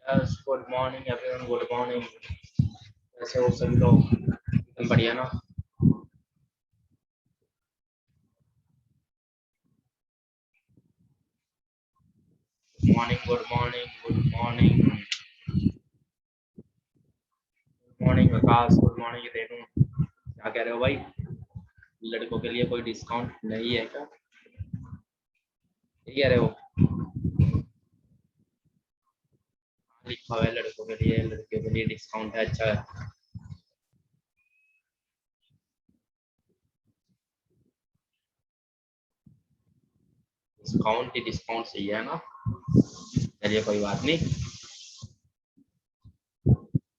Yes good morning everyone, good morning. कैसे हो सभी लोग? एकदम बढ़िया ना? Morning, good morning, good morning, good morning Akash, good morning Renu. क्या कह रहे हो भाई? लड़कों के लिए कोई डिस्काउंट नहीं है क्या? ये कह रहे हो? लिखा हुआ है लड़कों के लिए, लड़कियों के लिए डिस्काउंट है। अच्छा है। डिस्काउंट ही डिस्काउंट सही है ना? चलिए कोई बात नहीं,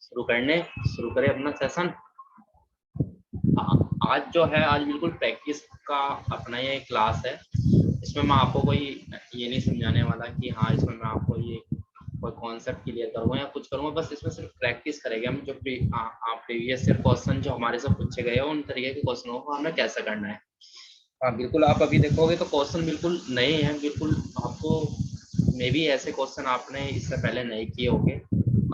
शुरू करने शुरू करें अपना सेशन। आज जो है, आज बिल्कुल प्रैक्टिस का अपना ये क्लास है। इसमें मैं आपको कोई ये नहीं समझाने वाला कि हाँ इसमें मैं आपको ये कोई कॉन्सेप्ट क्लियर करूँगा या कुछ करूँगा। बस इसमें सिर्फ प्रैक्टिस करेंगे हम। जो प्रीवियस ईयर क्वेश्चन जो हमारे से पूछे गए हैं उन तरीके के क्वेश्चनों को हमें कैसे करना है। हाँ बिल्कुल, आप अभी देखोगे तो क्वेश्चन बिल्कुल नए हैं। बिल्कुल आपको मे भी ऐसे क्वेश्चन आपने इससे पहले नहीं किए होंगे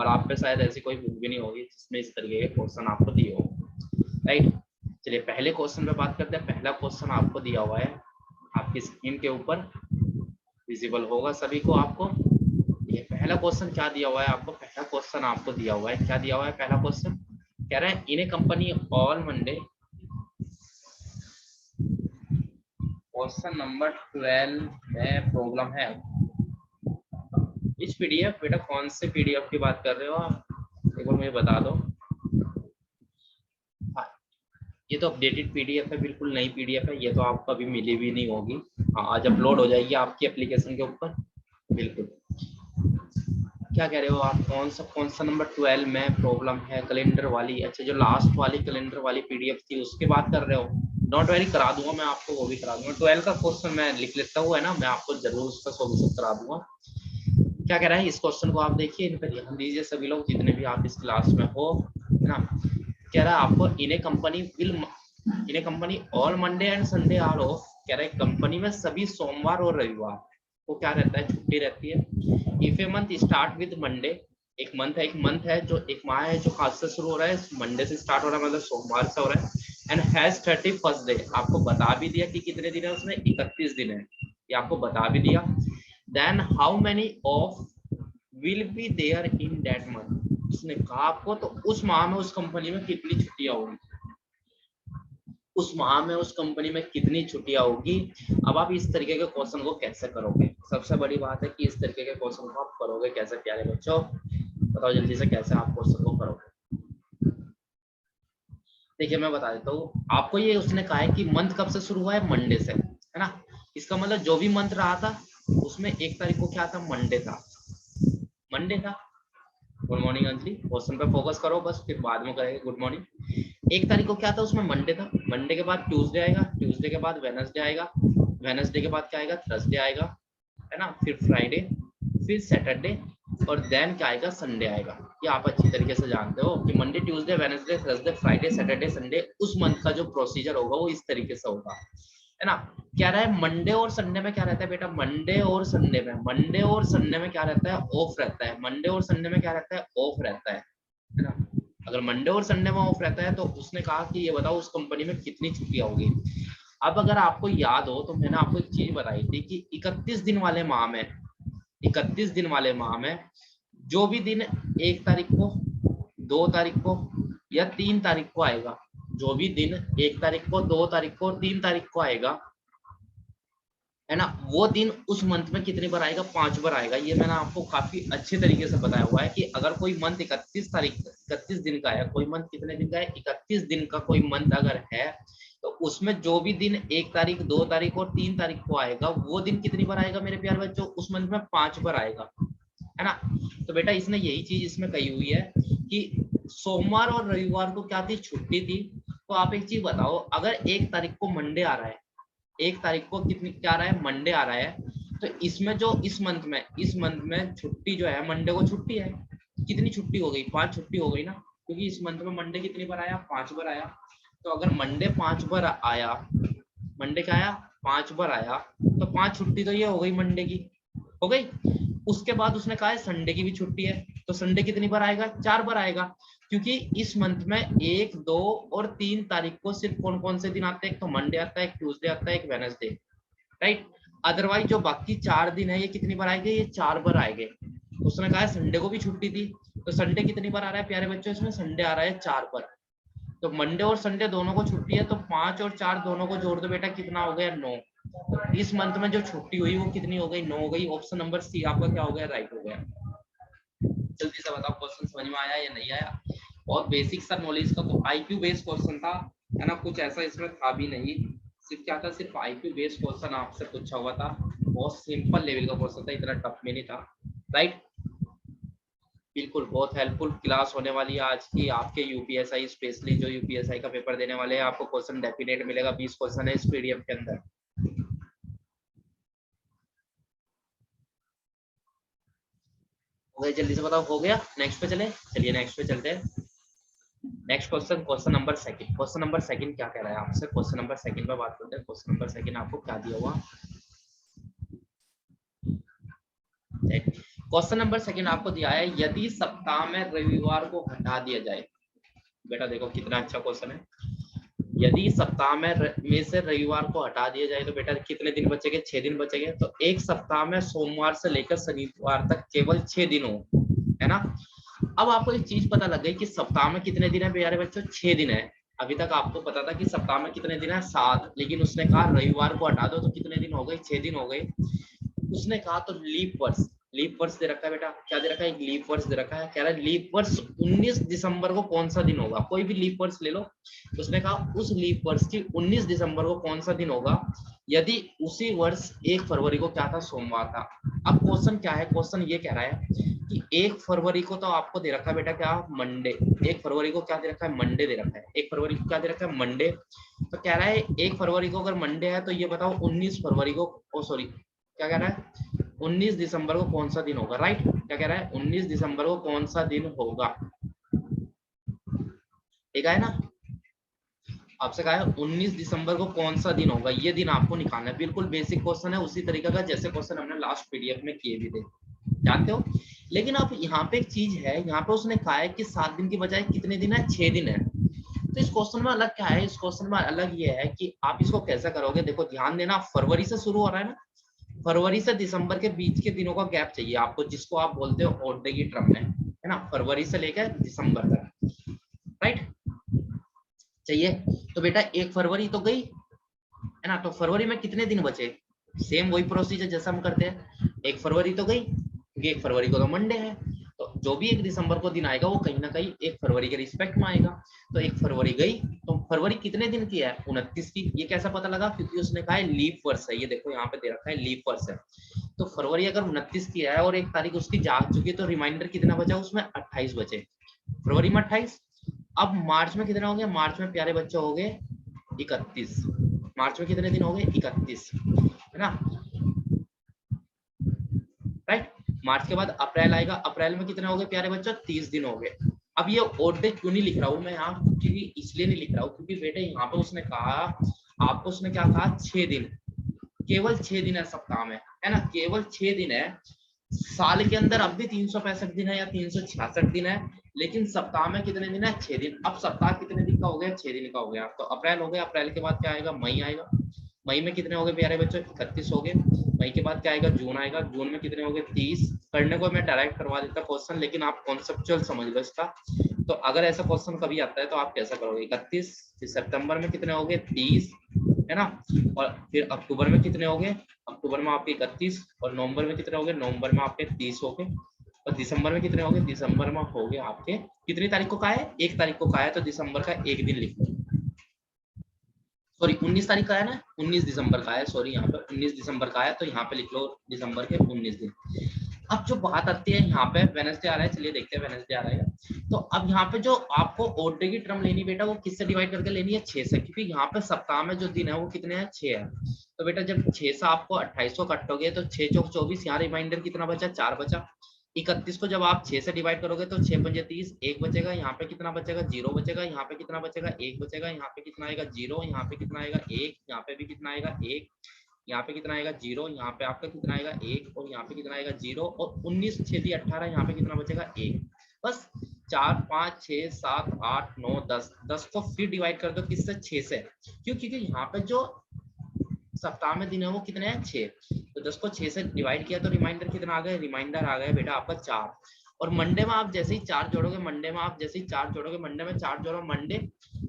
और आप पे शायद ऐसी कोई बुक भी नहीं होगी जिसमें इस तरीके के क्वेश्चन आपको दिए हो। राइट, चलिए पहले क्वेश्चन पे बात करते हैं। पहला क्वेश्चन आपको दिया हुआ है, आपकी स्क्रीन के ऊपर विजिबल होगा सभी को। आपको ये पहला क्वेश्चन क्या दिया हुआ है? आपको पहला क्वेश्चन आपको दिया हुआ है, क्या दिया हुआ है? पहला क्वेश्चन कह रहे हैं in a company all Monday. Question number 12 में प्रॉब्लम है। इस पीडीएफ बेटा, कौन से पीडीएफ की बात कर रहे हो आप? एक बार मुझे बता दो। हाँ, ये तो अपडेटेड पीडीएफ है, बिल्कुल नई पीडीएफ है। ये तो आपको अभी मिली भी नहीं होगी। हाँ, आज अपलोड हो जाएगी आपकी एप्लीकेशन के ऊपर। बिल्कुल। क्या कह रहे हो आप? कौन सा नंबर 12 में प्रॉब्लम है? कैलेंडर वाली? अच्छा, जो लास्ट वाली कैलेंडर वाली पीडीएफ थी उसकी बात कर रहे हो? नॉट वेरी करा दूंगा मैं आपको, वो भी करा दूंगा। 12 का क्वेश्चन मैं लिख लेता हूँ, है ना? मैं आपको जरूर उसका सोल्यूशन करा दूंगा। क्या कह रहा है, इस क्वेश्चन को आप देखिए, इन पर ध्यान दीजिए सभी लोग जितने भी आप इस क्लास में हो, है ना? कह रहा है आपको in a company all Monday and Sunday are off. कह रहा है कंपनी में सभी सोमवार और रविवार को क्या रहता है? छुट्टी रहती है। If a month start with Monday, एक मंथ है जो एक माह है जो आज से शुरू हो रहा है, मंडे से स्टार्ट हो रहा है, मतलब सोमवार से हो रहा है। एंड हैज 31st डे, आपको बता भी दिया कि कितने दिन है उसमें, 31 दिन है, ये आपको बता भी दिया। Then how many of will be there in that month, उसने कहा आपको तो उस माह में उस कंपनी में कितनी छुट्टियां होंगी, उस माह में उस कंपनी में कितनी छुट्टियां होगी। अब आप इस तरीके के क्वेश्चन को कैसे करोगे? सबसे बड़ी बात है कि इस तरीके के क्वेश्चन को आप करोगे कैसे? प्यारे बच्चों बताओ जल्दी से, कैसे आप क्वेश्चन को करोगे? देखिए मैं बता देता हूँ आपको। ये उसने कहा है कि मंथ कब से शुरू हुआ है? मंडे से, है ना? इसका मतलब जो भी मंथ रहा था उसमें 1 तारीख को क्या था? मंडे था, मंडे था। गुड मॉर्निंग अंजलि, क्वेश्चन पे फोकस करो बस, फिर बाद में करेंगे। Good morning. 1 तारीख को क्या था? उसमें मंडे था। मंडे के बाद ट्यूसडे आएगा, ट्यूसडे के बाद वेनसडे आएगा, वेनसडे के बाद क्या आएगा? थर्सडे आएगा, है ना? फिर फ्राइडे, फिर सैटरडे, और देन क्या आएगा? संडे आएगा। ये आप अच्छी तरीके से जानते हो कि Monday, Tuesday, Wednesday, Thursday, Friday, Saturday, Sunday, उस मंथ का जो प्रोसीजर होगा वो इस तरीके से होगा, है ना? क्या रहा है, मंडे और संडे में क्या रहता है बेटा? मंडे और संडे में क्या रहता है? ऑफ रहता है। मंडे और संडे में क्या रहता है? ऑफ रहता है ना? अगर मंडे और संडे में ऑफ रहता है तो उसने कहा कि ये बताओ उस कंपनी में कितनी छुट्टियां होगी। अब अगर आपको याद हो तो मैंने आपको एक चीज बताई थी कि 31 दिन वाले माह में जो भी दिन 1 तारीख को, 2 तारीख को या 3 तारीख को आएगा, जो भी दिन 1 तारीख को, 2 तारीख को और 3 तारीख को आएगा, है ना, वो दिन उस मंथ में कितनी बार आएगा? 5 बार आएगा। ये मैंने आपको काफी अच्छे तरीके से बताया हुआ है कि अगर कोई मंथ 31 दिन का है, कोई मंथ कितने दिन का है? 31 दिन का कोई मंथ अगर है तो उसमें जो भी दिन 1 तारीख, 2 तारीख और 3 तारीख को आएगा, वो दिन कितनी बार आएगा मेरे प्यारे बच्चों? उस मंथ में 5 बार आएगा, है ना? तो बेटा इसने यही चीज इसमें कही हुई है कि सोमवार और रविवार को क्या थी? छुट्टी थी। तो आप एक चीज बताओ, अगर 1 तारीख को मंडे आ रहा है, 1 तारीख को कितनी क्या आ रहा है? मंडे आ रहा है, तो इसमें जो इस मंथ में छुट्टी जो है, मंडे को छुट्टी है। कितनी छुट्टी हो गई? 5 छुट्टी हो गई ना, क्योंकि इस मंथ में मंडे कितनी बार आया? 5 बार आया। तो अगर मंडे 5 बार आया, मंडे क्या आया? 5 बार आया, तो 5 छुट्टी तो ये हो गई, मंडे की हो गई। उसके बाद उसने कहा है संडे की भी छुट्टी है, तो संडे कितनी बार आएगा, 4 बार आएगा, क्योंकि इस मंथ में 1, 2 और 3 तारीख को सिर्फ कौन कौन से दिन आते हैं, एक तो मंडे आता है, एक ट्यूसडे आता है, एक वेडनेसडे, राइट। अदरवाइज जो बाकी 4 दिन है ये कितनी बार आएंगे, ये 4 बार आएंगे। उसने कहा है संडे को भी छुट्टी थी, तो संडे कितनी बार आ रहा है प्यारे बच्चों, इसमें संडे आ रहा है 4 बार। तो मंडे और संडे दोनों को छुट्टी है, तो 5 और 4 दोनों को जोड़ दो बेटा, कितना हो गया, 9। तो इस मंथ में जो छुट्टी हुई वो कितनी हो गई, 9 हो गई। ऑप्शन नंबर सी आपका क्या हो गया, राइट हो गया। जल्दी से बताओ क्वेश्चन समझ में आया या नहीं आया। और बेसिक सा नॉलेज का तो आईक्यू बेस्ड क्वेश्चन था, है ना, कुछ ऐसा इसमें था भी नहीं, सिर्फ क्या था, सिर्फ आईक्यू बेस्ड क्वेश्चन आपसे पूछा हुआ था, बहुत सिंपल लेवल का क्वेश्चन था, इतना टफ में नहीं था, राइट। बिल्कुल बहुत हेल्पफुल क्लास होने वाली है आज की आपके यूपीएसआई, स्पेशली जो यूपीएसआई का पेपर देने वाले हैं, आपको क्वेश्चन डेफिनेट मिलेगा, 20 क्वेश्चन है इस पीडीएफ के अंदर। हो गया, जल्दी से बताओ, हो गया, नेक्स्ट पे चले, चलिए नेक्स्ट पे चलते हैं। Next question, question number second. Question number second क्या कह रहा है आपसे, क्वेश्चन नंबर सेकंड पे बात करते हैं। क्वेश्चन नंबर सेकंड आपको क्या दिया हुआ, क्वेश्चन नंबर सेकंड आपको दिया है, यदि सप्ताह में रविवार को हटा दिया जाए। बेटा देखो कितना अच्छा क्वेश्चन है, यदि सप्ताह में से रविवार को हटा दिया जाए तो बेटा कितने दिन बचेंगे, 6 दिन बचेंगे। तो एक सप्ताह में सोमवार से लेकर शनिवार तक केवल 6 दिन हो, है ना। अब आपको एक चीज पता लग गई कि सप्ताह में कितने दिन है प्यारे बच्चों, 6 दिन है। अभी तक आपको पता था कि सप्ताह में कितने दिन है, 7, लेकिन उसने कहा रविवार को हटा दो तो कितने दिन हो गए, 6 दिन हो गए। उसने कहा तो लीप वर्ष, लीप वर्ष दे रखा है बेटा, क्या दे रखा है, एक लीप वर्ष दे रखा है। कह रहा है लीप वर्ष 19 दिसंबर को कौन सा दिन होगा, कोई भी लीप वर्ष ले लो। उसने कहा उस लीप वर्ष की 19 दिसंबर को कौन सा दिन होगा, यदि उसी वर्ष 1 फरवरी को क्या था, सोमवार था। अब क्वेश्चन क्या है, क्वेश्चन ये कह रहा है कि 1 फरवरी को तो आपको दे रखा है बेटा क्या, मंडे। 1 फरवरी को क्या दे रखा है, मंडे दे रखा है। 1 फरवरी को क्या दे रखा है, मंडे। तो कह रहा है 1 फरवरी को अगर मंडे है तो ये बताओ 19 फरवरी को, ओ सॉरी क्या कह रहा है, 19 दिसंबर को कौन सा दिन होगा, राइट। क्या कह रहा है, 19 दिसंबर को कौन सा दिन होगा, ठीक है ना। आपसे कहा है 19 दिसंबर को कौन सा दिन होगा, ये दिन आपको निकालना है। बिल्कुल बेसिक क्वेश्चन है, उसी तरीके का जैसे क्वेश्चन हमने लास्ट पीडीएफ में किए भी थे, जानते हो। लेकिन अब यहाँ पे एक चीज है, यहाँ पे उसने कहा है कि 7 दिन की बजाय कितने दिन है, 6 दिन है। तो इस क्वेश्चन में अलग क्या है, इस क्वेश्चन में अलग ये है कि आप इसको कैसे करोगे। देखो ध्यान देना, फरवरी से शुरू हो रहा है ना, फरवरी से दिसंबर के बीच के दिनों का गैप चाहिए आपको, जिसको आप बोलते हो ऑड डे की टर्म में, है ना, फरवरी से लेकर दिसंबर तक, राइट, चाहिए। तो बेटा 1 फरवरी तो गई, है ना, तो फरवरी में कितने दिन बचे, सेम वही प्रोसीजर जैसा हम करते हैं, 1 फरवरी तो गई, क्योंकि 1 फरवरी को तो मंडे है, तो जो भी 1 दिसंबर को दिन आएगा वो कहीं ना कहीं 1 फरवरी के रिस्पेक्ट में आएगा। तो 1 फरवरी गई, तो फरवरी कितने दिन की है, 29 की। ये कैसा पता लगा, क्योंकि उसने कहा है लीप वर्ष है, ये देखो यहाँ पे दे रखा है लीप वर्ष है। तो फरवरी अगर 29 की है और 1 तारीख उसकी जा चुकी है, तो रिमाइंडर कितना बचा, उसमें 28 बचे, फरवरी में 28। अब मार्च में कितना हो गया, मार्च में प्यारे बच्चे हो गए 31। मार्च में कितने दिन हो गए, 31, है ना, राइट। मार्च के बाद अप्रैल आएगा, अप्रैल में कितने हो गए प्यारे बच्चों, 30 दिन हो गए। अब ये ओड डे क्यों नहीं लिख रहा हूँ मैं यहाँ, क्योंकि इसलिए नहीं लिख रहा हूँ क्योंकि बेटे यहाँ पे उसने कहा, आपको उसने क्या कहा, 6 दिन, केवल 6 दिन है सप्ताह में, है ना, केवल 6 दिन है। साल के अंदर अब भी 365 दिन है या 366 दिन है, लेकिन सप्ताह में कितने दिन है, 6 दिन। अब सप्ताह कितने दिन का हो गया, 6 दिन का हो गया। तो अप्रैल हो गया, अप्रैल के बाद क्या आएगा, मई आएगा। मई में कितने हो गए प्यारे बच्चों, 31 हो गए। मई के बाद क्या आएगा, जून आएगा। जून में कितने हो गए, 30। करने को मैं डायरेक्ट करवा देता क्वेश्चन, लेकिन आप कॉन्सेप्चुअल समझ लो इसका। तो अगर ऐसा क्वेश्चन कभी आता है तो आप कैसा करोगे, 31, फिर सितंबर में कितने हो गए, 30, है ना, और फिर अक्टूबर में कितने हो गए, अक्टूबर में आपके 31, और नवंबर में कितने हो गए, नवंबर में आपके 30 हो गए, और दिसंबर में कितने हो गए, दिसंबर में हो गए आपके, कितनी तारीख को कहा है, 1 तारीख को कहा है, तो दिसंबर का 1 दिन लिख लो। सॉरी 19 तारीख का है ना, 19 दिसंबर का है, सॉरी यहाँ पे 19 दिसंबर का है, तो यहाँ पे लिख लो दिसंबर के 19 दिन। अब जो बात आती है यहाँ पे, वेडनेसडे आ रहा है, चलिए देखते हैं वेडनेसडे आ रहा है। तो अब यहाँ पे जो आपको ओड डे की टर्म लेनी बेटा, वो किससे डिवाइड करके लेनी है, 6 से, क्योंकि यहाँ पे सप्ताह में जो दिन है वो कितने हैं, 6 है। तो बेटा जब 6 से आपको 28 को कटोगे तो 6 चौक 24, यहाँ रिमाइंडर कितना बचा, 4 बचा। 31 को जब आप 6 से डिवाइड करोगे तो 6 पंजे 30, 1 बचेगा, यहाँ पे कितना बचेगा, 0 बचेगा, यहाँ पे कितना बचेगा, 1 बचेगा, यहाँ पे कितना आएगा, 0, यहाँ पे कितना आएगा, 1, यहाँ पे भी कितना आएगा, 1, यहाँ पे कितना आएगा 0, यहाँ पे आपका कितना आएगा 1, और यहाँ पे कितना आएगा 0, और 19 6 18, यहाँ पे कितना बचेगा 1। बस 4 5 6 7 8 9 10, 10 को फिर डिवाइड कर दो किससे, 6 से। क्यों? क्योंकि यहाँ पे जो सप्ताह में दिन है वो कितने हैं, 6। तो 10 को 6 से डिवाइड किया तो रिमाइंडर कितना आ गया, रिमाइंडर आ गया बेटा आपका 4। और मंडे में आप जैसे ही 4 जोड़ोगे, मंडे में आप जैसे ही 4 जोड़ोगे, मंडे में 4 जोड़ो, मंडे,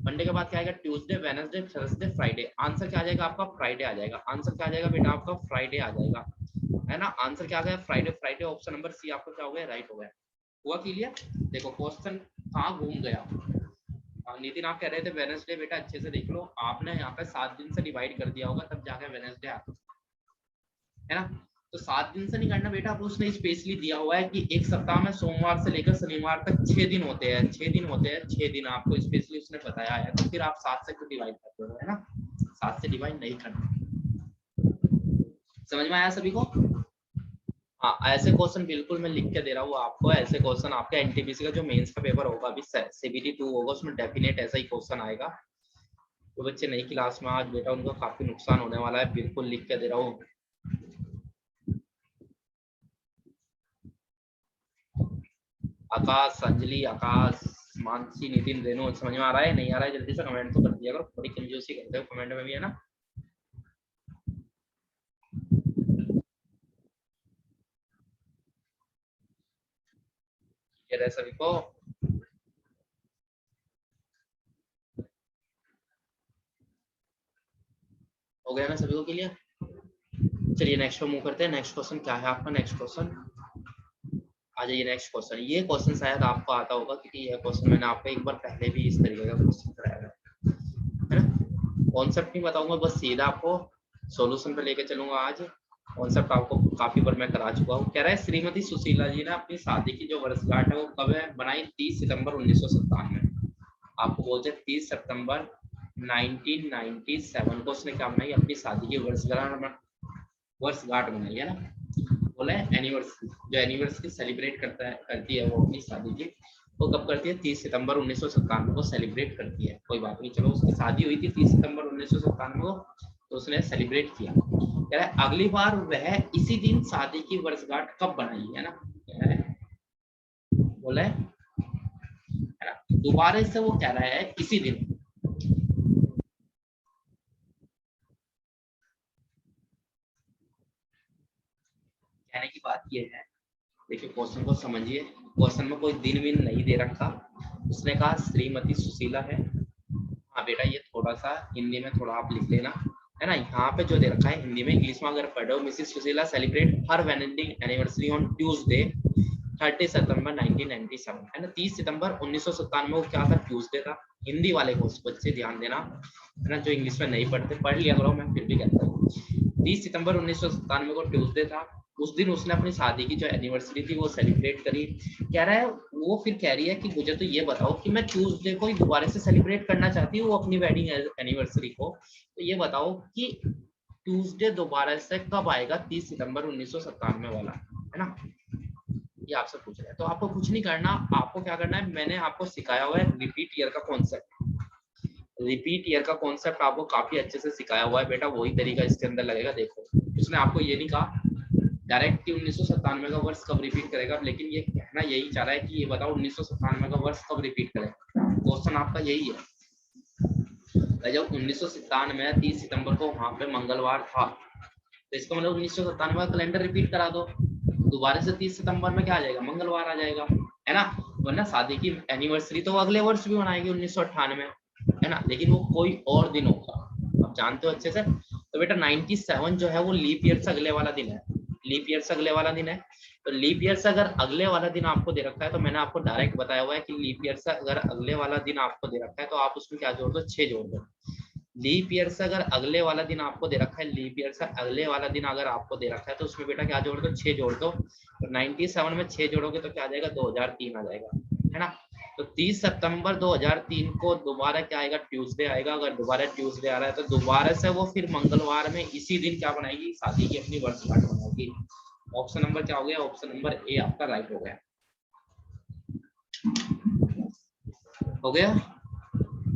मंडे के बाद क्या आएगा, Tuesday, Wednesday, Thursday, Friday. Answer क्या आ जाएगा आपका, फ्राइडे आ जाएगा। आंसर क्या आ जाएगा बेटा आपका, फ्राइडे आ जाएगा, है ना। आंसर क्या आ गया, Friday. Friday option number C आपका क्या हो गया, राइट हो गया। हुआ क्लियर? देखो क्वेश्चन कहाँ घूम गया। नितिन आप कह रहे थे वेडनेसडे, बेटा अच्छे से देख लो, आपने यहाँ पे 7 दिन से डिवाइड कर दिया होगा, तब जाके वेडनेसडे आता है ना। तो 7 दिन से नहीं करना बेटा, अब उसने स्पेशली दिया हुआ है कि एक सप्ताह में सोमवार से लेकर शनिवार तक 6 दिन होते हैं, 6 दिन होते हैं, 6 दिन आपको स्पेशली उसने बताया है। तो फिर आप 7 से क्यों डिवाइड करते हो, है ना। 7 से डिवाइड नहीं करना। समझ में आया सभी को? हाँ, ऐसे क्वेश्चन बिल्कुल मैं लिख के दे रहा हूँ आपको। ऐसे क्वेश्चन आपके एनटीपीसी का जो मेंस का पेपर होगा अभी, सीबीटी 2 होगा, उसमें डेफिनेट ऐसा ही क्वेश्चन आएगा। तो बच्चे नई क्लास में आज बेटा उनको काफी नुकसान होने वाला है, बिल्कुल लिख के दे रहा हूँ। आकाश, अंजलि, आकाश, मानसी, नितिन, रेणु, समझ में आ रहा है नहीं आ रहा है, जल्दी से कमेंट तो कर दिया करो, बड़ी कंजूसी करते हो कमेंट में भी, है ना। ये रहे सभी को। हो गया ना सभी को क्लियर? चलिए नेक्स्ट पे मूव करते हैं। नेक्स्ट क्वेश्चन क्या है आपका, नेक्स्ट क्वेश्चन आ जाइए। नेक्स्ट क्वेश्चन, ये क्वेश्चन शायद आपको आता होगा, क्योंकि यह क्वेश्चन मैंने आपको एक बार पहले भी इस तरीके का क्वेश्चन कराया है ना। कॉन्सेप्ट नहीं बताऊंगा, बस सीधा आपको सॉल्यूशन पे लेके चलूंगा आज। कॉन्सेप्ट आपको काफी बार मैं करा चुका हूँ। कह रहा है श्रीमती सुशीला जी ने अपनी शादी की जो वर्षगांठ है वो कब है बनाई, 30 सितंबर 1997। आपको बोलते हैं 30 सितंबर 1997 को उसने क्या बनाई, अपनी शादी की वर्षगांठ बनाई, है ना। बोला है एनिवर्सरी, जो एनिवर्सरी सेलिब्रेट करती है वो अपनी शादी की, वो कब करती है, 30 सितंबर 1997 को सेलिब्रेट करती है। कोई बात नहीं, चलो उसकी शादी हुई थी 30 सितंबर 1997 को, तो उसने सेलिब्रेट किया। कह रहा है अगली बार वह इसी दिन शादी की वर्षगांठ कब बनाई, है ना। बोला है ना, दोबारा से वो कह रहा है इसी दिन। कहने की बात ये है, देखिए क्वेश्चन को समझिए। क्वेश्चन में कोई दिन विन नहीं दे रखा, उसने कहा श्रीमती सुशीला है। हाँ बेटा ये थोड़ा सा हिंदी में थोड़ा आप लिख लेना, है ना। यहाँ पे जो दे रखा है हिंदी में, इंग्लिश में अगर पढ़ो, Mrs Sushila celebrate her wedding anniversary on Tuesday 30 सितंबर 1997, है ना। 30 सितंबर 1997 वो क्या था, ट्यूसडे था। हिंदी वाले को बच्चे ध्यान देना, है ना, जो इंग्लिश में नहीं पढ़ते पढ़ लिया करो, मैं फिर भी कहता हूँ 30 सितंबर 1997 को ट्यूसडे था। उस दिन उसने अपनी शादी की जो एनिवर्सरी थी वो सेलिब्रेट करी। कह रहा है वो फिर कह रही है कि मुझे तो ये बताओ कि मैं ट्यूसडे को ही दोबारा से सेलिब्रेट करना चाहती हूँ अपनी वेडिंग एनिवर्सरी को, तो ये बताओ कि ट्यूसडे दोबारा से कब आएगा, 30 सितंबर 1997 वाला, है ना। ये आपसे पूछ रहा है, तो आपको कुछ नहीं करना, आपको क्या करना है, मैंने आपको सिखाया हुआ है रिपीट ईयर का कॉन्सेप्ट। रिपीट ईयर का कॉन्सेप्ट आपको काफी अच्छे से सिखाया हुआ है बेटा, वही तरीका इसके अंदर लगेगा। देखो उसने आपको ये नहीं कहा डायरेक्ट कि 1997 का वर्ष कब रिपीट करेगा, लेकिन ये कहना यही चाह रहा है कि ये बताओ 1997 का वर्ष कब रिपीट करेगा। क्वेश्चन आपका यही है। जब 1997 30 सितंबर को वहां पे मंगलवार था, तो इसका मतलब 1997 का कैलेंडर रिपीट करा दो, दोबारा से 30 सितंबर में क्या आ जाएगा, मंगलवार आ जाएगा, है ना। वरना शादी की एनिवर्सरी तो अगले वर्ष भी मनाएगी 1998, है ना, लेकिन वो कोई और दिन होगा, आप जानते हो अच्छे से। तो बेटा 97 जो है वो लीप ईयर से अगले वाला दिन है, लीप ईयर से अगले वाला दिन है। तो लीप ईयर से अगर अगले वाला दिन आपको दे रखा है, तो मैंने आपको डायरेक्ट बताया हुआ है कि लीप ईयर से अगर अगले वाला दिन आपको दे रखा है, तो आप उसमें क्या जोड़ दो, 6 जोड़ दो। लीप ईयर से अगर अगले वाला दिन आपको दे रखा है, लीप ईयर से अगले वाला दिन अगर आपको दे रखा है, तो उसमें बेटा क्या जोड़ दो, 6 जोड़ दो। तो 97 में 6 जोड़ोगे तो क्या आ जाएगा, 2003 आ जाएगा, है ना। तो 30 सितंबर 2003 को दोबारा क्या आएगा, ट्यूसडे आएगा। अगर दोबारा ट्यूसडे आ रहा है तो दोबारा से वो फिर मंगलवार में इसी दिन क्या बनाएगी, शादी की अपनी वर्षगांठ बनाएगी। ऑप्शन नंबर क्या हो गया, ऑप्शन नंबर ए आपका राइट हो गया। हो गया।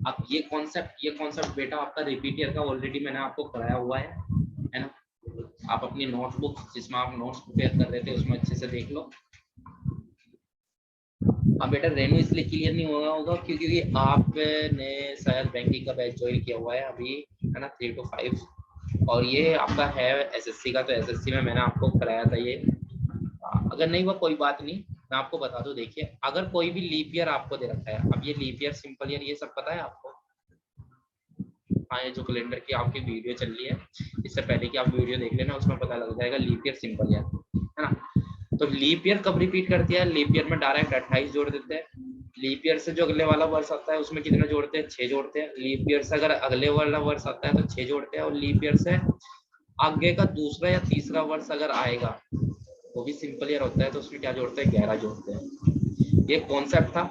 अब ये कॉन्सेप्ट बेटा आपका रिपीट ईयर का ऑलरेडी मैंने आपको कराया हुआ है ना। आप अपनी नोटबुक जिसमें आप नोट्स प्रिपेयर कर रहे थे उसमें अच्छे से देख लो। हाँ बेटा, रेनू इसलिए क्लियर नहीं हुआ होगा क्योंकि आपने शायद बैंकिंग का बैच ज्वाइन किया हुआ है अभी, है ना, 3 to 5, और ये आपका है एसएससी का, तो एसएससी में मैंने आपको कराया था ये। अगर नहीं हुआ कोई बात नहीं, मैं आपको बता दूं, देखिए अगर कोई भी लीप ईयर आपको दे रखा है, अब ये लीप ईयर, सिंपल ईयर, ये सब पता है आपको? हाँ, ये जो कैलेंडर की आपकी वीडियो चल रही है, इससे पहले की आप वीडियो देख लेना, उसमें पता लग जाएगा लीप ईयर, सिंपल ईयर, है ना। तो लीप ईयर कब रिपीट करती है? लीप ईयर में डायरेक्ट 28 जोड़ देते हैं। लीप ईयर से जो अगले वाला वर्ष आता है उसमें कितना जोड़ते हैं? 6 जोड़ते हैं। लीप ईयर से अगर अगले वाला वर्ष आता है तो 6 जोड़ते हैं, और लीप ईयर से आगे का दूसरा या तीसरा वर्ष अगर आएगा वो भी सिंपल ईयर होता है, तो उसमें क्या जोड़ते हैं? 11 जोड़ते हैं। ये कॉन्सेप्ट था,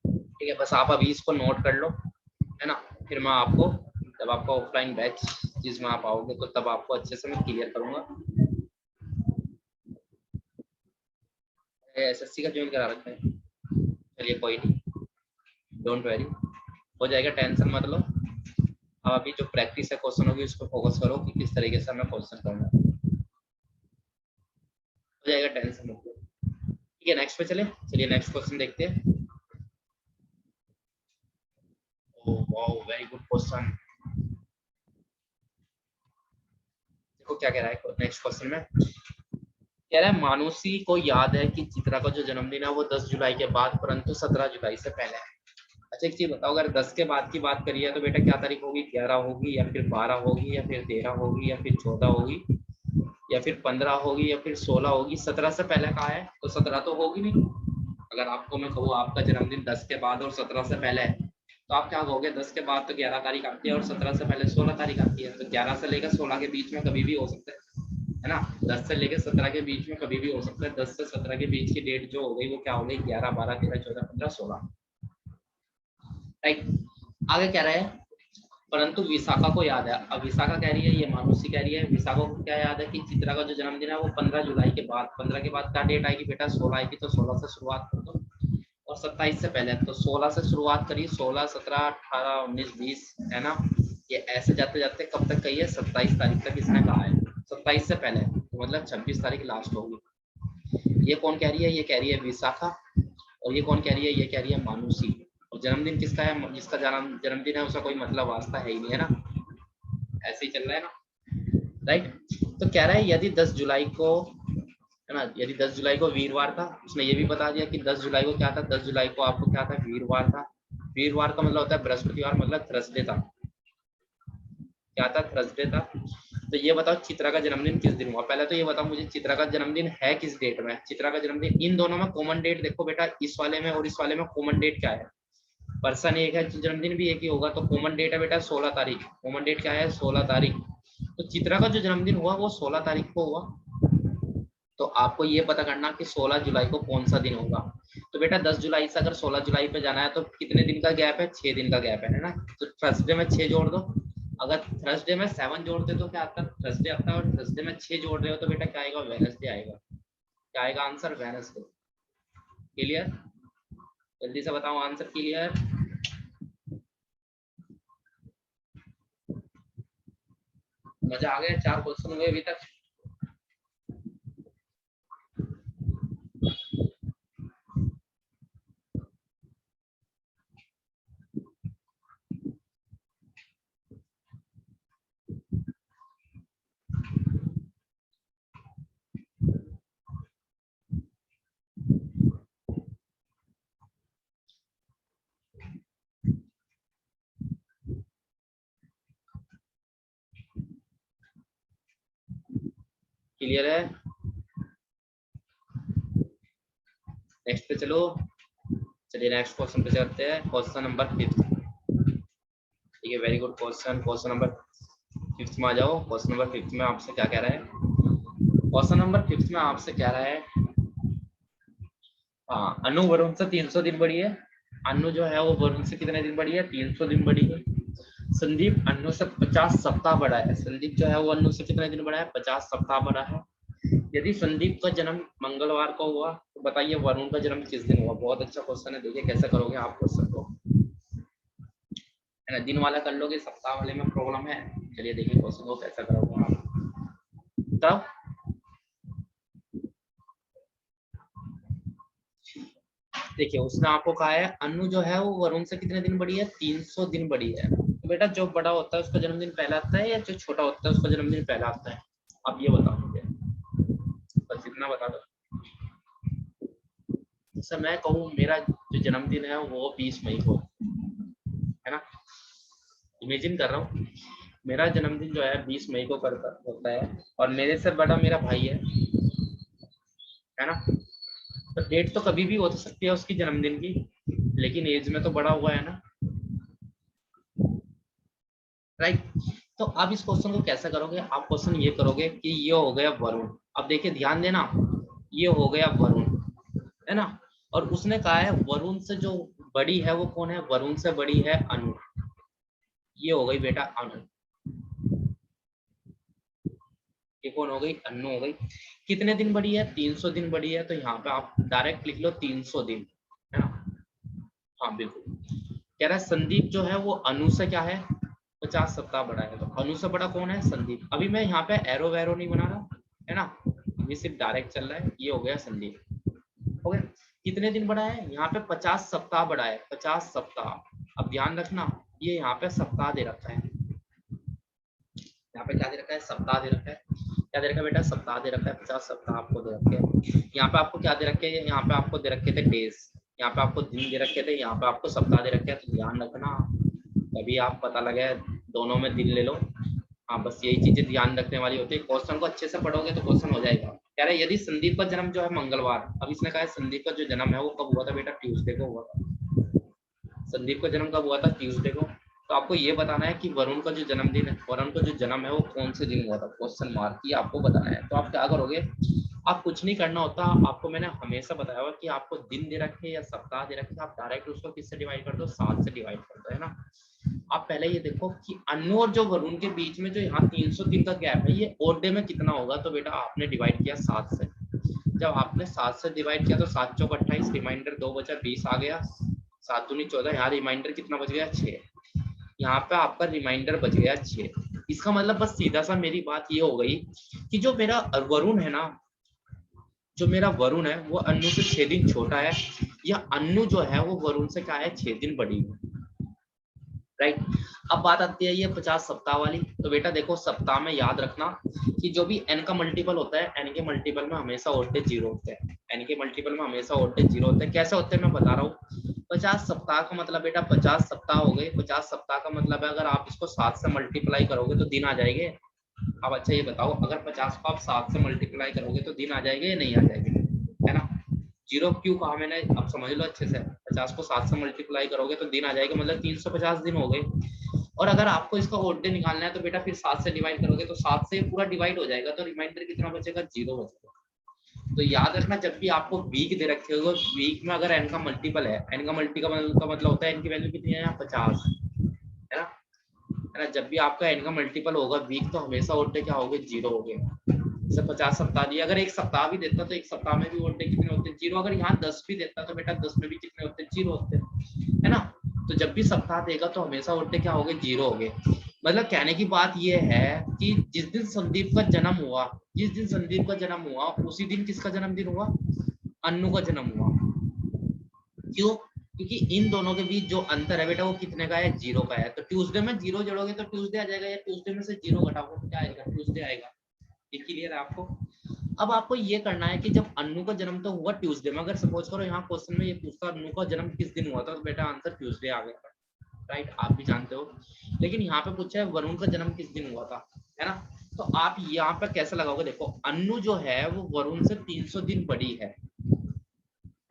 ठीक है, बस आप अभी इसको नोट कर लो, है ना। फिर मैं आपको जब आपका ऑफलाइन बैच जिसमें आप आओगे तो तब आपको अच्छे से मैं क्लियर करूंगा। एसएससी का ज्वाइन करा रखा है, चलिए कोई नहीं, डोंट वरी, हो जाएगा, टेंशन मत लो। अब अभी जो प्रैक्टिस है क्वेश्चन होगी उस पर फोकस करो कि किस तरीके से हमें क्वेश्चन करना है, हो जाएगा, टेंशन मत लो। ठीक है, नेक्स्ट पे चले, चलिए नेक्स्ट क्वेश्चन देखते हैं। Oh wow, very good question. देखो क्या कह रहा है नेक्स्ट क्वेश्चन में, कह रहा है मानुषी को याद है कि चित्रा का जो जन्मदिन है वो 10 जुलाई के बाद परंतु 17 जुलाई से पहले है। अच्छा एक चीज बताओ, अगर 10 के बाद की बात करिए तो बेटा क्या तारीख होगी? 11 होगी, या फिर 12 होगी, या फिर 13 होगी, या फिर 14 होगी, या फिर 15 होगी, या फिर 16 होगी? 17 से पहले कहा है तो 17 तो होगी नहीं। अगर आपको मैं कहूँ आपका जन्मदिन 10 के बाद और 17 से पहले है तो आप क्या कहोगे? 10 के बाद तो 11 तारीख आती है और 17 से पहले 16 तारीख आती है, तो 11 से लेकर 16 के बीच में कभी भी हो सकता है ना। 10 से लेकर 17 के बीच में कभी भी हो सकता है। 10 से 17 के बीच की डेट जो हो गई वो क्या हो गई? 11, 12, 13, 14, 15, 16, राइट। आगे कह रहे हैं परंतु विशाखा को याद है। अब विशाखा कह रही है, ये मानुषी कह रही है, विशाखा को क्या याद है कि चित्रा का जो जन्मदिन है वो 15 जुलाई के बाद, 15 के बाद क्या डेट आएगी बेटा? 16 आएगी, तो 16 से शुरुआत कर दो, और 27 से पहले, तो 16 से शुरुआत करिए, 16, 17, 18, 19, 20, है ना। ये ऐसे जाते जाते कब तक कही है? 27 तारीख तक इसने कहा है, 27 से पहले, तो मतलब 26 तारीख लास्ट होगी। ये कौन कह रही है? ये कह रही है विशाखा। और ये कौन कह रही है? ये कह रही है मानुषी। और जन्मदिन किसका है? जिसका जन्मदिन है उसका कोई मतलब वास्ता है ही नहीं, है ना, ऐसे ही चल रहा है ना, राइट। तो कह रहा है यदि 10 जुलाई को, है ना, यदि 10 जुलाई को वीरवार था, उसने ये भी बता दिया कि 10 जुलाई को क्या था? 10 जुलाई को आपको क्या था? वीरवार था। वीरवार का मतलब होता है बृहस्पतिवार, मतलब थर्सडे था। क्या था? थर्सडे था। तो ये बताओ चित्रा का जन्मदिन किस दिन हुआ? पहले तो ये बताओ मुझे चित्रा का जन्मदिन है किस डेट में? चित्रा का जन्मदिन इन दोनों में कॉमन डेट देखो बेटा, इस वाले में और इस वाले में कॉमन डेट क्या है? पर्सन एक है, जन्मदिन भी एक ही होगा, तो कॉमन डेट है बेटा 16 तारीख। कॉमन डेट क्या है? 16 तारीख। तो चित्रा का जो जन्मदिन हुआ वो 16 तारीख को हुआ। तो आपको ये पता करना कि 16 जुलाई को कौन सा दिन होगा। तो बेटा 10 जुलाई से अगर 16 जुलाई पे जाना है तो कितने दिन का गैप है? 6 दिन का गैप है ना। तो थर्सडे में 6 जोड़ दो। अगर थर्सडे में 7 जोड़ते तो क्या आता? थर्सडे आता है, और थर्सडे में 6 जोड़ रहे हो तो बेटा क्या आएगा? वेडनेसडे आएगा। क्या आएगा आंसर? वेडनेसडे। क्लियर? जल्दी से बताओ आंसर क्लियर? मजा आ गया? 4 क्वेश्चन हुए अभी तक। क्लियर है? नेक्स्ट पे चलो, चलिए नेक्स्ट क्वेश्चन पे चलते हैं। क्वेश्चन नंबर 5, ठीक है, very good question. Question number 5 में आ जाओ। क्वेश्चन नंबर 5 में आपसे क्या कह रहा है? क्वेश्चन नंबर 5 में आपसे कह रहा है, हाँ, अनु वरुण से 300 दिन बड़ी है। अनु जो है वो वरुण से कितने दिन बड़ी है? 300 दिन बड़ी है। संदीप अनु से 50 सप्ताह बड़ा है। संदीप जो है वो अनु से कितने दिन बड़ा है? 50 सप्ताह बड़ा है। यदि संदीप का जन्म मंगलवार को हुआ तो बताइए वरुण का जन्म किस दिन हुआ? बहुत अच्छा क्वेश्चन है, देखिए कैसे करोगे आप क्वेश्चन को, है ना, दिन वाला कर लोगे, सप्ताह वाले में प्रॉब्लम है। चलिए देखिए क्वेश्चन को कैसा करोगे आप। तब देखिए उसने आपको कहा है अनु जो है वो वरुण से कितने दिन बड़ी है, 300 दिन बड़ी है। तो बेटा जो बड़ा होता है उसका जन्मदिन पहला आता है या जो छोटा होता है उसका जन्मदिन पहला आता है, आप ये बताओ मुझे, बस इतना बता दो। जैसे मैं कहूँ मेरा जो जन्मदिन है वो 20 मई को है ना, इमेजिन कर रहा हूँ मेरा जन्मदिन जो है 20 मई को करता होता है और मेरे से बड़ा मेरा भाई है ना, तो डेट तो कभी भी हो सकती है उसकी जन्मदिन की, लेकिन एज में तो बड़ा हुआ है ना, राइट। तो आप इस क्वेश्चन को कैसे करोगे, आप क्वेश्चन ये करोगे कि ये हो गया वरुण, अब देखिए ध्यान देना, ये हो गया वरुण है ना, और उसने कहा है वरुण से जो बड़ी है वो कौन है, वरुण से बड़ी है अनु, ये हो गई बेटा अनु, ये कौन हो गई, अनु हो गई। कितने दिन बड़ी है, 300 दिन बड़ी है, तो यहाँ पे आप डायरेक्ट लिख लो 300 दिन है ना, हाँ बिल्कुल। कह रहा है संदीप जो है वो अनु से क्या है, 50 सप्ताह बड़ा है, तो अनु से बड़ा कौन है, संदीप। अभी मैं यहाँ पे एरो वैरो नहीं बना रहा है ना, ये सिर्फ डायरेक्ट चल रहा है, ये हो गया संदीप, हो गया। कितने दिन बड़ा है, यहाँ पे 50 सप्ताह बड़ा है, 50 सप्ताह। अब ध्यान रखना ये यहाँ पे सप्ताह दे रखा है, यहाँ पे क्या दे रखा है, सप्ताह दे रखा है, क्या दे रखा है बेटा, सप्ताह दे रखा है, 50 सप्ताह आपको दे रखे हैं। यहाँ पे आपको क्या दे रखे हैं, यहाँ पे आपको दे रखे थे डेज, यहाँ पे आपको दिन दे रखे थे, यहाँ पे आपको सप्ताह दे रखे हैं, तो ध्यान रखना कभी आप पता लगे दोनों में दिन ले लो, हाँ बस यही चीजें ध्यान रखने वाली होती है। क्वेश्चन को अच्छे से पढ़ोगे तो क्वेश्चन हो जाएगा। कह रहे यदि संदीप का जन्म जो है मंगलवार, अब इसने कहा है संदीप का जो जन्म है वो कब हुआ था बेटा, ट्यूसडे को हुआ था। संदीप का जन्म कब हुआ था, ट्यूसडे को। तो आपको ये बताना है कि वरुण का जो जन्मदिन है, वरुण का जो जन्म है वो कौन से दिन हुआ था, क्वेश्चन मार्क, ये आपको बताना है। तो आप क्या करोगे, आप कुछ नहीं करना होता, आपको मैंने हमेशा बताया हुआ कि आपको दिन दे रखे या सप्ताह दे रखे, आप डायरेक्ट उसको किससे डिवाइड कर दो, 7 से डिवाइड कर दो, है ना। आप पहले ये देखो कि अनु और जो वरुण के बीच में जो यहाँ 300 दिन का गैप है ये ओड डे में कितना होगा, तो बेटा आपने डिवाइड किया 7 से। जब आपने 7 से डिवाइड किया तो 7 चौक 28, रिमाइंडर 2 बचा 20 आ गया, 7 दूनी 14, यहाँ रिमाइंडर कितना बच गया, 6, यहाँ पे आपका रिमाइंडर बच गया 6। इसका मतलब बस सीधा सा मेरी बात ये हो गई कि जो मेरा वरुण है ना, जो मेरा वरुण है वो अनु से 6 दिन छोटा है, या अनु जो है वो वरुण से क्या है, 6 दिन बड़ी है, राइट। अब बात आती है ये 50 सप्ताह वाली। तो बेटा देखो सप्ताह में याद रखना कि जो भी n का मल्टीपल होता है, n के मल्टीपल में हमेशा ओड डे 0 होते हैं, n के मल्टीपल में हमेशा ओड डे 0 होते हैं। कैसे होते हैं मैं बता रहा हूँ। 50 सप्ताह का मतलब बेटा 50 सप्ताह हो गए, 50 सप्ताह का मतलब है अगर आप इसको 7 से मल्टीप्लाई करोगे तो दिन आ जाएंगे। अब अच्छा ये बताओ अगर 50 को आप 7 से मल्टीप्लाई करोगे तो दिन आ जाएंगे या नहीं आ जाएंगे, है ना। 0 क्यों कहा मैंने, अब समझ लो अच्छे से। 50 को 7 से मल्टीप्लाई करोगे तो दिन आ जाएगा, मतलब 350 दिन हो गए। और अगर आपको इसका ओड डे निकालना है तो बेटा फिर 7 से डिवाइड करोगे तो 7 से पूरा डिवाइड हो जाएगा, तो रिमाइंडर कितना बचेगा, 0 बचेगा। तो याद रखना जब भी आपको वीक दे रखे होगा, वीक में अगर n का मल्टीपल है, n का मल्टीपल का मतलब होता है n की वैल्यू कितनी है, 50 है ना, है ना। जब भी आपका n का मल्टीपल होगा वीक तो हमेशा ओड डे क्या होगे, 0 हो गए। जैसे 50 सप्ताह दिया, अगर एक सप्ताह भी देता तो एक सप्ताह में भी ओड डे कितने होते हैं, 0। अगर यहाँ 10 भी देता तो बेटा 10 में भी कितने होते हैं, 0 होते हैं, है ना। तो जब भी सप्ताह देगा तो हमेशा ओड डे क्या हो गए, 0 हो गए। मतलब कहने की बात ये है कि जिस दिन संदीप का जन्म हुआ, जिस दिन संदीप का जन्म हुआ उसी दिन किसका जन्मदिन हुआ, अन्नू का जन्म हुआ। क्यों, क्योंकि इन दोनों के बीच जो अंतर है बेटा वो कितने का है, 0 का है। तो ट्यूसडे में 0 जोड़ोगे तो ट्यूसडे आ जाएगा, या ट्यूसडे में से 0 घटाओगे तो क्या आएगा, ट्यूसडे आएगा। ये क्लियर है आपको। अब आपको ये करना है कि जब अन्नू का जन्म तो हुआ ट्यूसडे में, अगर सपोज करो यहाँ क्वेश्चन में ये पूछता अन्नू का जन्म किस दिन हुआ था, तो बेटा आंसर ट्यूसडे आ गया, राइट, आप भी जानते हो। लेकिन यहाँ पे पूछा है वरुण का जन्म किस दिन हुआ था, है ना। तो आप यहाँ पे कैसे लगाओगे, देखो अन्नू जो है वो वरुण से 300 दिन बड़ी है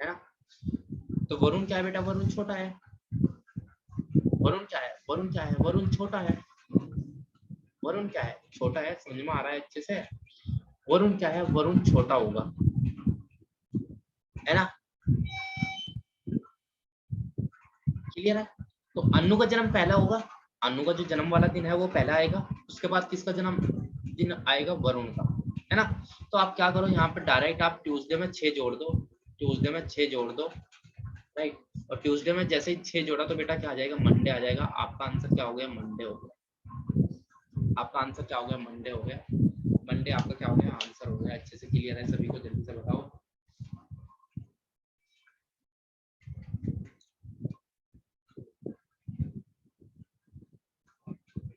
ना। तो वरुण क्या है बेटा, वरुण छोटा है। वरुण क्या है, वरुण क्या है, वरुण छोटा है। वरुण क्या है, छोटा है, समझ में आ रहा है अच्छे से। वरुण क्या है, वरुण छोटा होगा, है ना, क्लियर है। तो अन्नू का जन्म पहला होगा, अन्नू का जो जन्म वाला दिन है वो पहला आएगा, उसके बाद किसका जन्म दिन आएगा, वरुण का, है ना। तो आप क्या करो यहाँ पे डायरेक्ट आप ट्यूसडे में 6 जोड़ दो, ट्यूसडे में 6 जोड़ दो, राइट। और ट्यूसडे में जैसे ही 6 जोड़ा तो बेटा क्या आ जाएगा, मंडे आ जाएगा। आपका आंसर क्या हो गया, मंडे हो गया। आपका आंसर क्या हो गया, मंडे हो गया। मंडे आपका क्या हो गया, आंसर हो गया। अच्छे से क्लियर है सभी को, जल्दी से बताओ।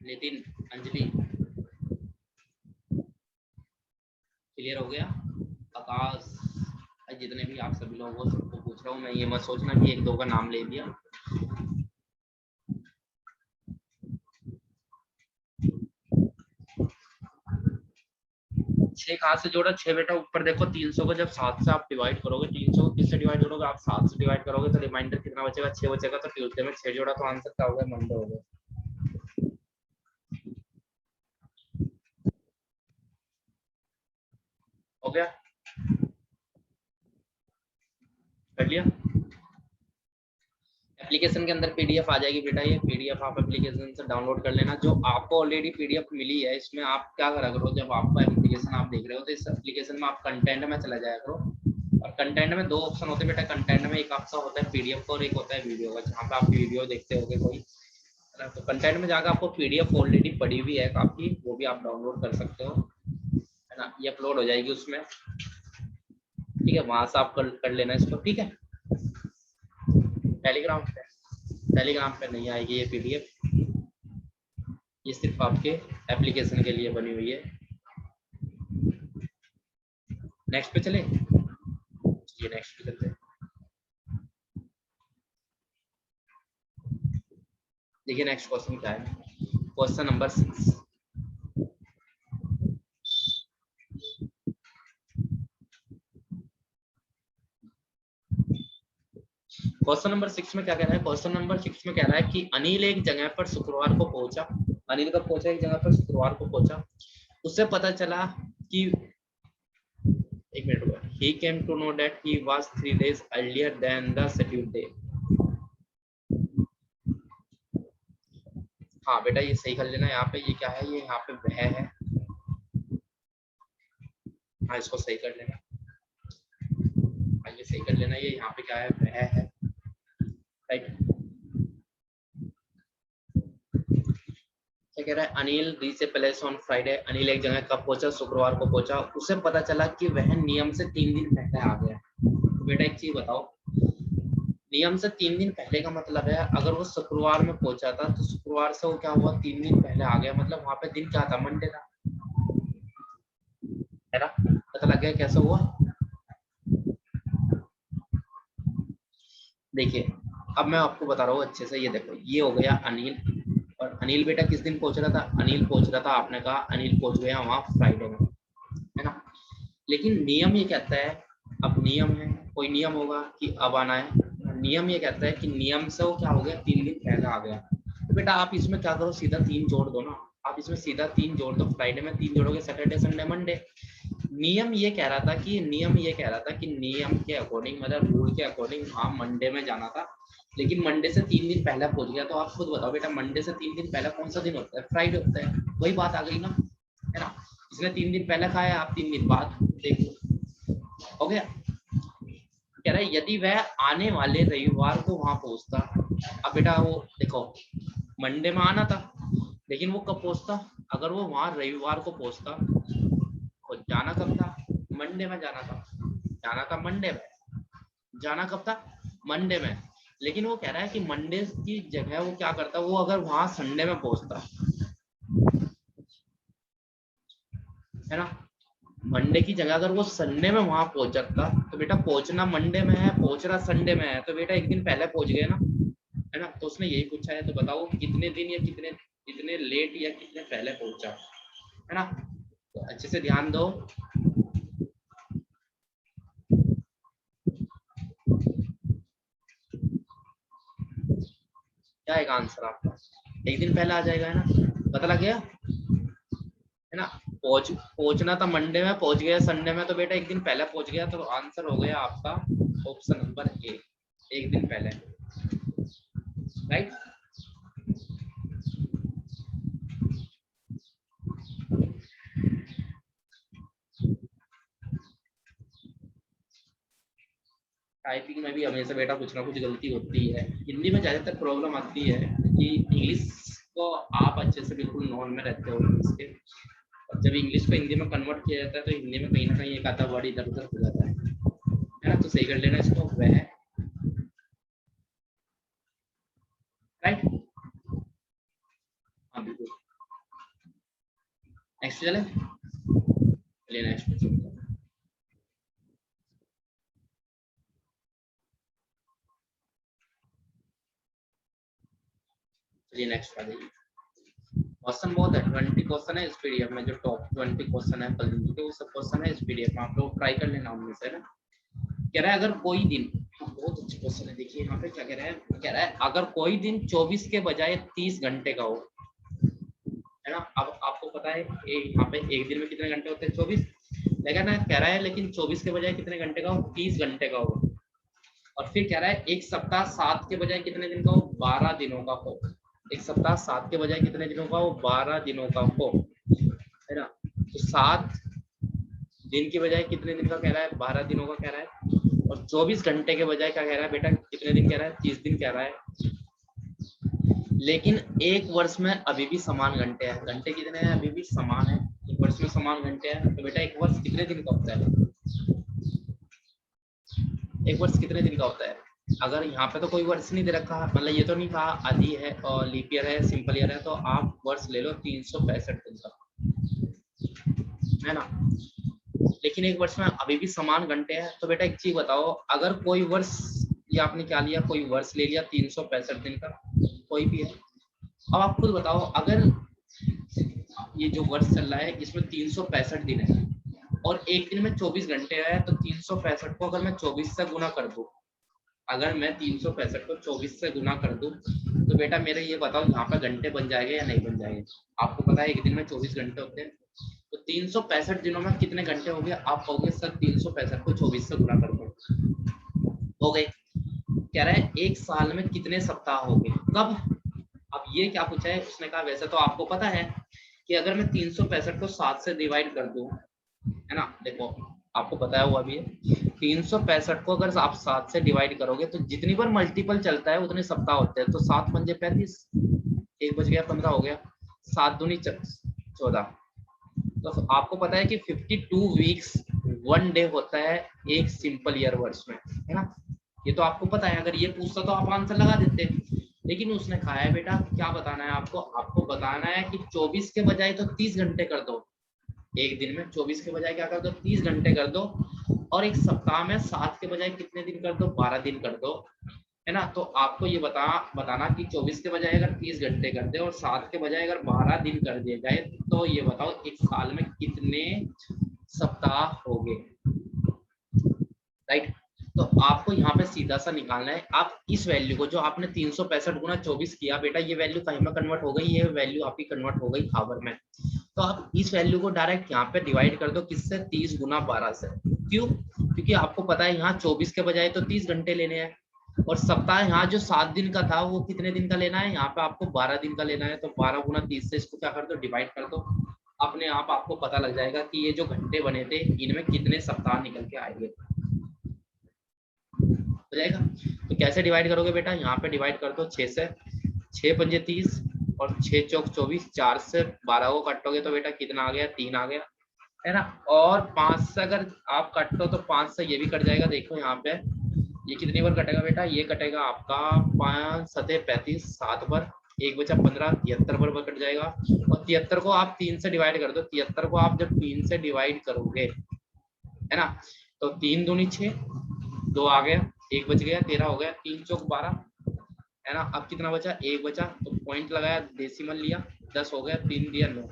नितिन, अंजलि, क्लियर हो गया। आकाश, जितने भी आप सभी लोगों को सबको पूछ रहा हूँ मैं, ये मत सोचना कि एक दो का नाम ले लिया। छह कहाँ से जोड़ा, छह बेटा ऊपर देखो 300 को जब 7 से आप डिवाइड करोगे, 300 को किससे डिवाइड करोगे, आप 7 से डिवाइड करोगे तो रिमाइंडर कितना बचेगा, 6 बचेगा। तो ट्यूसडे में 6 जोड़ा तो आंसर क्या होगा, मंडे हो गया। हो गया, कर लिया। एप्लीकेशन के अंदर पीडीएफ आ जाएगी बेटा, ये पीडीएफ आप एप्लीकेशन से डाउनलोड कर लेना। जो आपको ऑलरेडी पीडीएफ मिली है, इसमें आप क्या करा करो, जब आपका एप्लीकेशन आप देख रहे हो तो इस एप्लीकेशन में आप कंटेंट में चला जाया करो। और कंटेंट में दो ऑप्शन होते हैं बेटा, कंटेंट में एक आपका होता है पीडीएफ का और एक होता है वीडियो का, जहाँ पे आप वीडियो देखते होगे कोई, तो कंटेंट में जाकर आपको पीडीएफ ऑलरेडी पड़ी हुई है काफी, वो भी आप डाउनलोड कर सकते हो, है ना। ये अपलोड हो जाएगी उसमें, ठीक है, वहां से आप कर लेना इसको, ठीक है। टेलीग्राम पे नहीं आएगी ये पीडीएफ, ये सिर्फ आपके एप्लीकेशन के लिए बनी हुई है। नेक्स्ट पे चले, ये नेक्स्ट पे चलते हैं। देखिए नेक्स्ट क्वेश्चन क्या है, क्वेश्चन नंबर 6। क्वेश्चन नंबर 6 में क्या कह रहा है, क्वेश्चन नंबर 6 में कह रहा है कि अनिल एक जगह पर शुक्रवार को पहुंचा। अनिल कब पहुंचा, एक जगह पर शुक्रवार को पहुंचा। उससे पता चला कि, एक मिनट हुआ, he came to know that he was 3 days earlier than the scheduled day। हाँ बेटा ये सही कर लेना, यहाँ पे ये क्या है, ये यहाँ पे वह है, हाँ इसको सही कर लेना, हाँ ये सही कर लेना, ये यहाँ पे क्या है, वह है, राइट। क्या कह रहा है, Anil reach a place on Friday. Anil एक जगह कब पहुंचा, शुक्रवार को पहुंचा। उसे पता चला कि वह नियम से 3 दिन पहले आ गया। तो बेटा एक चीज बताओ, नियम से 3 दिन पहले का मतलब है, अगर वो शुक्रवार में पहुंचा था तो शुक्रवार से वो क्या हुआ, 3 दिन पहले आ गया, मतलब वहां पे दिन क्या था, मंडे था, है ना। पता लग गया कैसे हुआ। देखिए अब मैं आपको बता रहा हूँ अच्छे से, ये देखो ये हो गया अनिल, और अनिल बेटा किस दिन पहुंच रहा था, अनिल पहुंच रहा था, आपने कहा अनिल पहुंच गया वहां फ्राइडे में, है ना। लेकिन नियम ये कहता है, अब नियम है, कोई नियम होगा कि अब आना है, नियम ये कहता है कि नियम से वो क्या हो गया, 3 दिन पहले आ गया। तो बेटा आप इसमें क्या करो, सीधा 3 जोड़ दो ना, आप इसमें सीधा 3 जोड़ दो, फ्राइडे में 3 जोड़ोगे, सैटरडे संडे मंडे। नियम ये कह रहा था कि, नियम ये कह रहा था कि नियम के अकॉर्डिंग, मतलब रूल के अकॉर्डिंग हाँ मंडे में जाना था, लेकिन मंडे से 3 दिन पहले पहुंच गया। तो आप खुद बताओ बेटा, मंडे से 3 दिन पहले कौन सा दिन होता है, फ्राइडे होता है, वही बात आ गई ना, है ना। इसने 3 दिन पहले खाया, आप 3 दिन बाद, देखो हो गया। कह रहा है यदि वह आने वाले रविवार को वहां पहुंचता, अब बेटा वो देखो मंडे में आना था, लेकिन वो कब पहुंचता, अगर वो वहां रविवार को पहुंचता, और जाना कब था, मंडे में जाना था, जाना था मंडे में, जाना कब था, मंडे में। लेकिन वो कह रहा है कि मंडे की जगह वो क्या करता, वो अगर वहां संडे में पहुंचता, है ना, मंडे की जगह अगर वो संडे में वहां पहुंच जाता, तो बेटा पहुंचना मंडे में है, पहुंच रहा संडे में है, तो बेटा एक दिन पहले पहुंच गए ना, है ना। तो उसने यही पूछा है, तो बताओ कितने दिन या कितने, कितने लेट या कितने पहले पहुंचा, है ना। तो अच्छे से ध्यान दो। क्या आएगा आंसर आपका, एक दिन पहले आ जाएगा, है ना, पता लग गया, है ना। पहुंचना था मंडे में, पहुंच गया संडे में, तो बेटा एक दिन पहले पहुंच गया, तो आंसर हो गया आपका ऑप्शन नंबर ए, एक दिन पहले, राइट। टाइपिंग में भी हमेशा बेटा कुछ ना कुछ गलती होती है। हिंदी में ज़्यादातर प्रॉब्लम आती है कि इंग्लिश को आप अच्छे से बिल्कुल नॉन में रहते हो इंग्लिश के, और जब इंग्लिश को हिंदी में कन्वर्ट किया जाता है तो हिंदी में कहीं ना कहीं एक आधा वर्ड इधर उधर हो जाता है ना। तो सही कर लेना इसको, वह राइट। हाँ बिल्कुल। नेक्स्ट चले, चलिए नेक्स्ट पे चलते हैं। चलिए नेक्स्ट आ जाइए। क्वेश्चन बहुत है, 20 क्वेश्चन है इस पीडीएफ में, जो टॉप 20 क्वेश्चन है कल दिन के, वो सब क्वेश्चन है इस पीडीएफ में, आप लोग ट्राई कर लेना उनमें से ना। कह रहा है अगर कोई दिन, बहुत अच्छे क्वेश्चन है, देखिए यहाँ पे क्या कह रहा है, कह रहा है अगर कोई दिन 24 के बजाय 30 घंटे का हो, है ना। अब आपको पता है यहाँ पे एक दिन में कितने घंटे होते हैं, 24, लेकिन ना कह रहा है लेकिन 24 के बजाय कितने घंटे का हो, 30 घंटे का हो। और फिर कह रहा है एक सप्ताह 7 के बजाय कितने दिन का हो, 12 दिनों का हो। एक सप्ताह 7 के बजाय कितने दिनों का हो, 12 दिनों का हो, है ना। तो 7 दिन के बजाय कितने दिन का कह रहा है, 12 दिनों का कह रहा है। और 24 घंटे के बजाय क्या कह रहा है बेटा, कितने दिन कह रहा है, 30 दिन कह रहा है। लेकिन एक वर्ष में अभी भी समान घंटे हैं, घंटे कितने हैं, अभी भी समान है, एक वर्ष में समान घंटे हैं। तो बेटा एक वर्ष कितने दिन का होता है, एक वर्ष कितने दिन का होता है। अगर यहाँ पे तो कोई वर्ष नहीं दे रखा, मतलब ये तो नहीं कहा आधी है और लीप ईयर है, सिंपल ईयर है, तो आप वर्ष ले लो 365 दिन का, है ना। लेकिन एक वर्ष में अभी भी समान घंटे हैं। तो बेटा एक चीज बताओ, अगर कोई वर्ष, ये आपने क्या लिया, कोई वर्ष ले लिया 365 दिन का, कोई भी है। अब आप खुद बताओ, अगर ये जो वर्ष चल रहा है इसमें 365 दिन है और एक दिन में 24 घंटे है, तो 365 को अगर मैं 24 से गुना कर दूं, अगर मैं 365 को 24 से गुना कर दूं, तो बेटा मेरे ये बताओ यहाँ पे घंटे बन जाएंगे या नहीं बन जाएंगे। आपको पता है एक दिन में 24 घंटे होते हैं, तो 365 दिनों में कितने घंटे हो गए, आप कहोगे सर 365 को 24 से गुना कर दो, हो गए। कह रहा है एक साल में कितने सप्ताह हो गए, कब। अब ये क्या पूछा है, उसने कहा वैसे तो आपको पता है कि अगर मैं 365 को 7 से डिवाइड कर दूं, है ना, देखो आपको बताया हुआ भी है, 365 को अगर आप 7 से डिवाइड करोगे तो जितनी बार मल्टीपल चलता है उतने सप्ताह होते हैं। तो 7 पंजे 35, एक बच गया 15 हो गया, 7 दूनी 14। तो आपको पता है कि 52 वीक्स 1 डे होता है एक सिंपल ईयर वर्ष में, है ना। ये तो आपको पता है, अगर ये पूछता तो आप आंसर लगा देते। लेकिन उसने कहा है बेटा क्या बताना है आपको, आपको बताना है कि 24 के बजाय तो 30 घंटे कर दो, एक दिन में 24 के बजाय क्या कर दो, 30 घंटे कर दो, और एक सप्ताह में 7 के बजाय कितने दिन कर दो, 12 दिन कर दो, है ना। तो आपको ये बताना कि 24 के बजाय अगर 30 घंटे कर दे और 7 के बजाय अगर 12 दिन कर दिए जाए, तो ये बताओ एक साल में कितने सप्ताह हो गए, राइट। तो आपको यहाँ पे सीधा सा निकालना है, आप इस वैल्यू को जो आपने 365 गुना 24 किया बेटा, ये वैल्यू कहीं में कन्वर्ट हो गई, ये वैल्यू आपकी कन्वर्ट हो गई आवर में। तो आप इस वैल्यू को डायरेक्ट यहाँ पे डिवाइड कर दो, किससे, 30 गुना 12 से। क्यों, क्योंकि आपको पता है यहाँ 24 के बजाय तो 30 घंटे लेने हैं, और सप्ताह यहाँ जो 7 दिन का था वो कितने दिन का लेना है, यहाँ पे आपको 12 दिन का लेना है। तो 12 गुना 30 से इसको क्या कर दो, डिवाइड कर दो, अपने आप आपको पता लग जाएगा कि ये जो घंटे बने थे इनमें कितने सप्ताह निकल के आएंगे, हो जाएगा। तो कैसे डिवाइड करोगे बेटा, यहाँ पे डिवाइड कर दो 6 से, 6 पंजे 30 और 6 चौक 24, 4 से 12 को काटोगे तो बेटा कितना आ गया, 3 आ गया, है ना। और 5 से अगर आप काटो तो 5 से ये भी कट जाएगा, देखो यहाँ पे ये कितनी बार कटेगा बेटा, ये कटेगा आपका 5 सते 35, 7 बार, एक बचा 15, 73 बार कट जाएगा। और 73 को आप 3 से डिवाइड कर दो, 73 को आप जब 3 से डिवाइड करोगे, है ना, तो 3 दूनी 6, 2 आ गया, एक बच गया, 13 हो गया, 3 चौक 12, है ना। अब कितना बचा, एक बचा, तो पॉइंट लगाया, डेसिमल लिया, 10 हो गया, 3 दिया 9।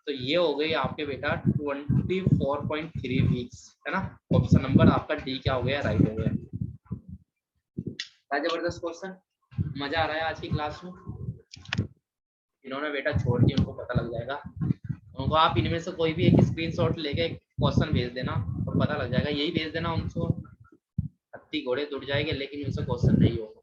तो ये हो गई आपके बेटा 24.3 वीक्स, है ना। ऑप्शन नंबर आपका डी क्या हो गया, राइट हो गया। जबरदस्त क्वेश्चन, मजा आ रहा है आज की क्लास में। इन्होंने बेटा छोड़ दी, उनको पता लग जाएगा, उनको आप इनमें से कोई भी एक स्क्रीनशॉट लेके क्वेश्चन भेज देना तो पता लग जाएगा, यही भेज देना उनको, हत्ती घोड़े जुड़ जाएंगे लेकिन उनसे क्वेश्चन नहीं होगा।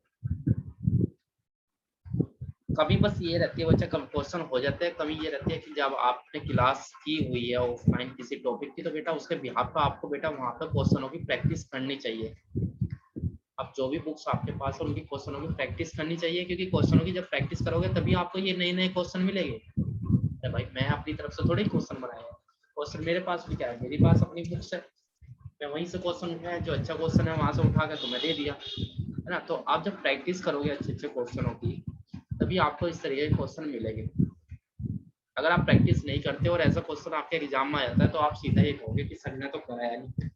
कभी बस ये रहती है बच्चा, कम क्वेश्चन हो जाते हैं, कमी ये रहती है कि जब आपने क्लास की हुई है ऑफलाइन किसी टॉपिक की, तो बेटा उसके बिहाफ पे आपको बेटा वहाँ पे क्वेश्चनों की प्रैक्टिस करनी चाहिए, अब जो भी बुक्स आपके पास है उनकी क्वेश्चनों की प्रैक्टिस करनी चाहिए, क्योंकि क्वेश्चनों की जब प्रैक्टिस करोगे तभी आपको ये नए नए क्वेश्चन मिलेंगे। अरे भाई मैं अपनी तरफ से थोड़ी क्वेश्चन बनाया है, क्वेश्चन मेरे पास भी क्या है, मेरे पास अपनी बुक्स है, मैं वहीं से क्वेश्चन उठाया, जो अच्छा क्वेश्चन है वहां से उठा कर तुम्हें दे दिया, है ना। तो आप जब प्रैक्टिस करोगे अच्छे अच्छे क्वेश्चनों की तभी आपको इस तरीके के क्वेश्चन मिलेंगे। अगर आप प्रैक्टिस नहीं करते और ऐसा क्वेश्चन आपके एग्जाम में आ जाता है तो आप सीधा ये कहोगे कि सर ने तो कराया नहीं।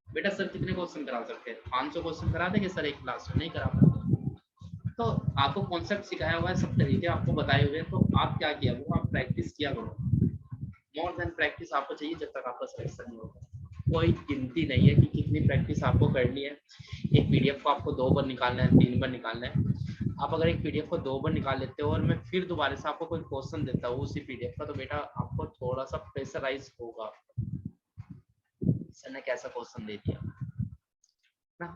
बेटा सर कितने क्वेश्चन करा सकते हैं, 500 क्वेश्चन करा देंगे सर एक क्लास में, नहीं करा पाते। तो आपको कॉन्सेप्ट सिखाया हुआ है, सब तरीके आपको बताए हुए हैं, तो आप क्या किया वो आप प्रैक्टिस किया करो। मोर देन प्रैक्टिस आपको चाहिए जब तक आपका सिलेक्शन नहीं होगा। कोई गिनती नहीं है कि कितनी प्रैक्टिस आपको करनी है। एक पीडीएफ को आपको 2 बार निकालना है, 3 बार निकालना है। आप अगर एक पीडीएफ को 2 बार निकाल लेते हो और मैं फिर दोबारा से आपको कोई क्वेश्चन देता हूँ उसी पीडीएफ का, तो बेटा आपको थोड़ा सा प्रेशराइज होगा, सर ने कैसा क्वेश्चन दे दिया ना।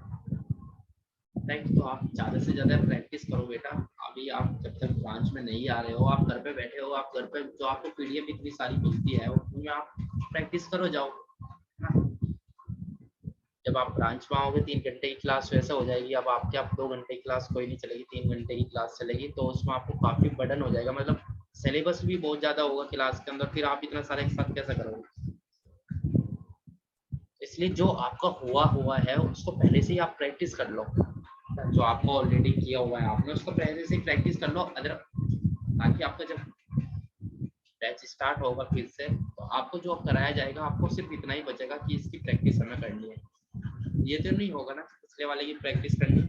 राइट, तो आप ज़्यादा से ज़्यादा प्रैक्टिस करो बेटा। अभी आप जब तक ब्रांच में नहीं आ रहे हो, आप घर पे बैठे हो, आप घर पे जो आपको पीडीएफ इतनी सारी मिलती है उसमें आप प्रैक्टिस करो जाओ ना। जब आप ब्रांच में आओगे 3 घंटे की क्लास वैसे हो जाएगी, अब आपके आप 2 घंटे की क्लास कोई नहीं चलेगी, 3 घंटे की क्लास चलेगी, तो उसमें आपको काफ़ी बर्डन हो जाएगा, मतलब सिलेबस भी बहुत ज़्यादा होगा क्लास के अंदर, फिर आप इतना सारा एक साथ कैसे करोगे। इसलिए जो आपका हुआ हुआ है उसको पहले से ही आप प्रैक्टिस कर लो, जो आपको ऑलरेडी किया हुआ है आपने उसको पहले से ही प्रैक्टिस कर लो, अदर ताकि आपका जब बैच स्टार्ट होगा फिर से तो आपको जो कराया जाएगा आपको सिर्फ इतना ही बचेगा कि इसकी प्रैक्टिस हमें करनी है। ये तो नहीं होगा ना पिछले वाले की प्रैक्टिस करनी है।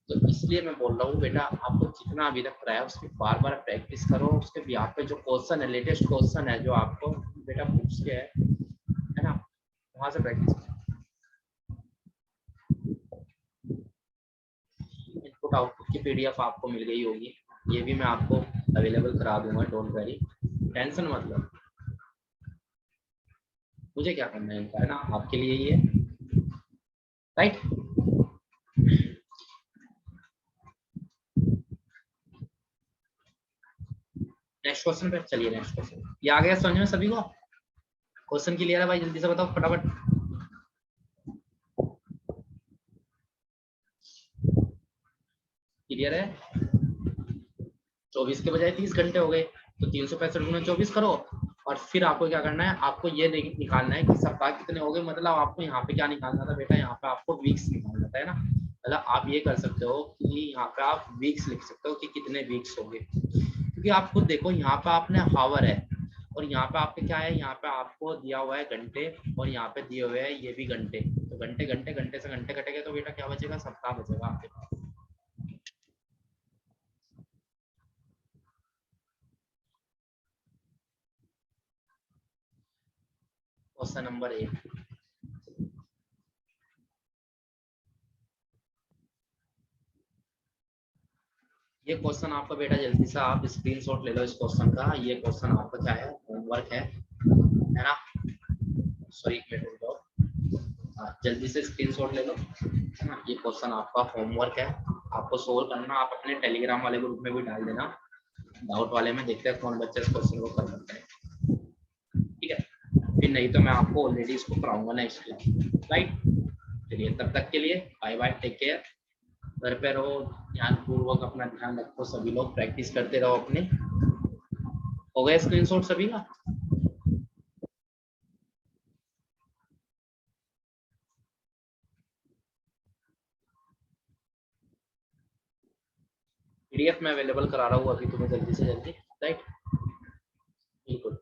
तो इसलिए मैं बोल रहा हूँ बेटा आपको जितना अभी तक कराया उसकी बार बार प्रैक्टिस करो, उसके बिहाफ पे जो क्वेश्चन है, लेटेस्ट क्वेश्चन है जो आपको बेटा बुक्स के है ना, वहां से प्रैक्टिस करो। इनपुट आउटपुट की पीडीएफ आपको मिल गई होगी, ये भी मैं आपको अवेलेबल करा दूंगा, डोंट वरी, टेंशन मतलब। मुझे क्या करना है इनका, है ना, आपके लिए ये राइट। नेक्स्ट क्वेश्चन पे चलिए, नेक्स्ट क्वेश्चन ये आ गया समझ में सभी को, क्वेश्चन क्लियर है भाई, जल्दी से बताओ फटाफट। क्लियर है, 24 के बजाय 30 घंटे हो गए, तो 365 गुना 24 करो, और फिर आपको क्या करना है, आपको ये निकालना है कि सप्ताह कितने हो गए, मतलब आपको यहाँ पे क्या निकालना था बेटा, यहाँ पे आपको वीक्स निकालना था, है ना। मतलब आप ये कर सकते हो कि यहाँ पे आप वीक्स लिख सकते हो कि कितने वीक्स हो गए, क्योंकि आप खुद देखो यहाँ पे आपने हावर है और यहाँ पे आपके क्या है, यहाँ पे आपको दिया हुआ है घंटे और यहाँ पे दिए हुए हैं ये भी घंटे, तो घंटे घंटे घंटे से घंटे कटेंगे तो बेटा क्या बचेगा, सप्ताह बचेगा आपके पास। क्वेश्चन नंबर 1, ये क्वेश्चन आपका बेटा जल्दी से आप स्क्रीनशॉट ले लो इस क्वेश्चन का, ये क्वेश्चन आपका क्या है, होमवर्क है ना। सॉरी एक मिनट रुक जाओ, हाँ, जल्दी से स्क्रीनशॉट ले लो, है ना। ये क्वेश्चन आपका होमवर्क है, आपको सोल्व करना, आप अपने टेलीग्राम वाले ग्रुप में भी डाल देना, डाउट वाले में देखते हैं कौन बच्चे इस क्वेश्चन को कर सकते हैं, ठीक है। फिर नहीं तो मैं आपको ऑलरेडी इसको कराऊंगा नेक्स्ट क्लास, राइट। चलिए तब तक के लिए बाय बाय, टेक केयर, घर पे रहो, ध्यान पूर्वक अपना ध्यान रखो, सभी लोग प्रैक्टिस करते रहो अपने। हो गया स्क्रीनशॉट सभी का। पीडीएफ में अवेलेबल करा रहा हूँ अभी तुम्हें जल्दी से जल्दी, राइट, बिल्कुल।